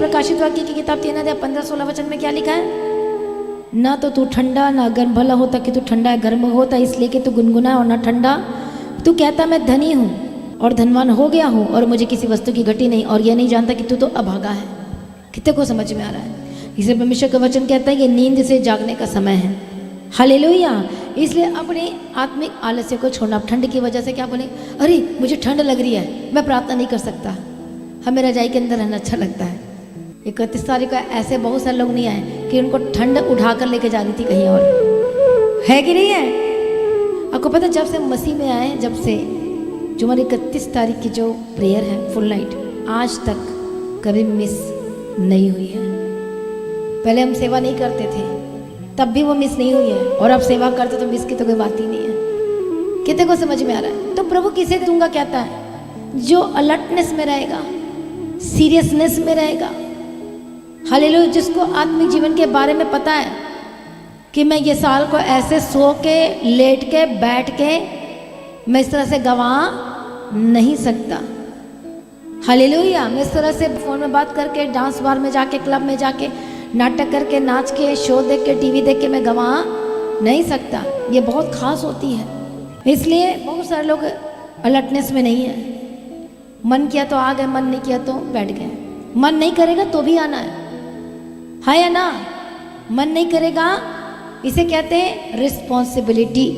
प्रकाशित वाक्य की किताब 3 अध्याय 15-16 वचन में क्या लिखा है? ना तो तू ठंडा ना गर्म, भला होता कि तू ठंडा है गर्म होता इसलिए कि तू गुनगुना और ना ठंडा। तू कहता मैं धनी हूँ और धनवान हो गया हूँ और मुझे किसी वस्तु की घटी नहीं, और यह नहीं जानता कि तू तो अभागा है। कितने को समझ में आ रहा है? इसे परमेश्वर का वचन कहता है कि नींद से जागने का समय है। हालेलुया। इसलिए अपने आत्मिक आलस्य को छोड़ना। ठंड की वजह से क्या बोले, अरे मुझे ठंड लग रही है, मैं प्रार्थना नहीं कर सकता, हमें रजाई के अंदर रहना अच्छा लगता है। 31 तारीख को ऐसे बहुत सारे लोग नहीं आए कि उनको ठंड उठा कर लेके जा रही थी कहीं और, है कि नहीं है? आपको पता, जब से मसीह में आए, जब से जो हमारी 31 तारीख की जो प्रेयर है फुल नाइट, आज तक कभी मिस नहीं हुई है। पहले हम सेवा नहीं करते थे तब भी वो मिस नहीं हुई है, और अब सेवा करते तो मिस की तो कोई बात ही नहीं है। कितने को समझ में आ रहा है? तो प्रभु किसे दूंगा कहता है? जो अलर्टनेस में रहेगा, सीरियसनेस में रहेगा। हालेलुया। जिसको आत्मिक जीवन के बारे में पता है कि मैं ये साल को ऐसे सो के, लेट के, बैठ के मैं इस तरह से गंवा नहीं सकता। हालेलुया। मैं इस तरह से फोन में बात करके, डांस बार में जाके, क्लब में जाके, नाटक करके, नाच के, शो देख के, टीवी देख के मैं गंवा नहीं सकता। ये बहुत खास होती है। इसलिए बहुत सारे लोग अलर्टनेस में नहीं है। मन किया तो आ गए, मन नहीं किया तो बैठ गए। मन नहीं करेगा तो भी आना है या ना? मन नहीं करेगा, इसे कहते हैं रिस्पॉन्सिबिलिटी,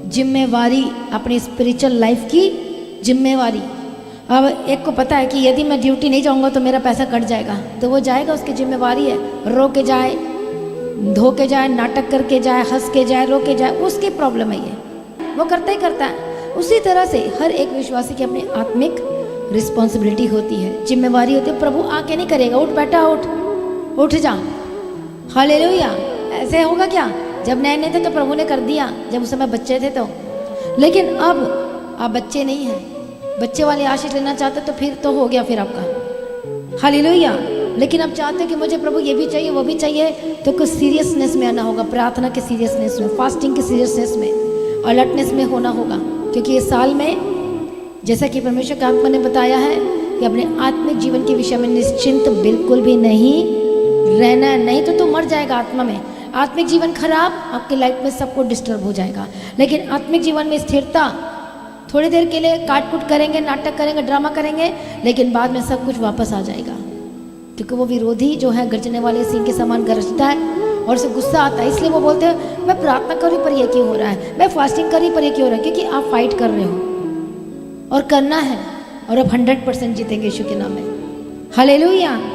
जिम्मेवारी, अपनी स्पिरिचुअल लाइफ की जिम्मेवारी। अब एक को पता है कि यदि मैं ड्यूटी नहीं जाऊंगा तो मेरा पैसा कट जाएगा, तो वो जाएगा, उसकी जिम्मेवारी है। रो के जाए, धो के जाए, नाटक करके जाए, हंस के जाए, रो के जाए, उसकी प्रॉब्लम है, ये वो करता ही करता है। उसी तरह से हर एक विश्वासी की अपनी आत्मिक रिस्पॉन्सिबिलिटी होती है, जिम्मेवारी होती है। प्रभु आके नहीं करेगा, उठ बेटा उठ, उठ जा। हालेलुया। ऐसे होगा क्या? जब नए नए थे तो प्रभु ने कर दिया, जब उस समय बच्चे थे तो। लेकिन अब आप बच्चे नहीं हैं, बच्चे वाली आशीष लेना चाहते तो फिर तो हो गया फिर आपका। हालेलुया। लेकिन अब चाहते हो कि मुझे प्रभु ये भी चाहिए, वो भी चाहिए, तो कुछ सीरियसनेस में आना होगा, प्रार्थना के सीरियसनेस में, फास्टिंग के सीरियसनेस में, अलर्टनेस में होना होगा। क्योंकि इस साल में जैसा कि परमेश्वर का आत्मा ने बताया है कि अपने आत्मिक जीवन के विषय में निश्चिंत बिल्कुल भी नहीं रहना है। नहीं तो तू मर जाएगा आत्मा में। आत्मिक जीवन खराब, आपकी लाइफ में सब कुछ डिस्टर्ब हो जाएगा। लेकिन आत्मिक जीवन में स्थिरता, थोड़ी देर के लिए काट-कूट करेंगे, नाटक करेंगे, ड्रामा करेंगे, लेकिन बाद में सब कुछ वापस आ जाएगा। क्योंकि वो विरोधी जो है गर्जने वाले सिंह के समान गरजता है और उसे गुस्सा आता है। इसलिए वो बोलते हैं मैं प्रार्थना कर रही पर ये क्यों हो रहा है, मैं फास्टिंग कर रही पर ये क्यों हो रहा है? क्योंकि आप फाइट कर रहे हो और करना है, और अब 100% जीतेंगे यीशु के नाम में। हालेलुया।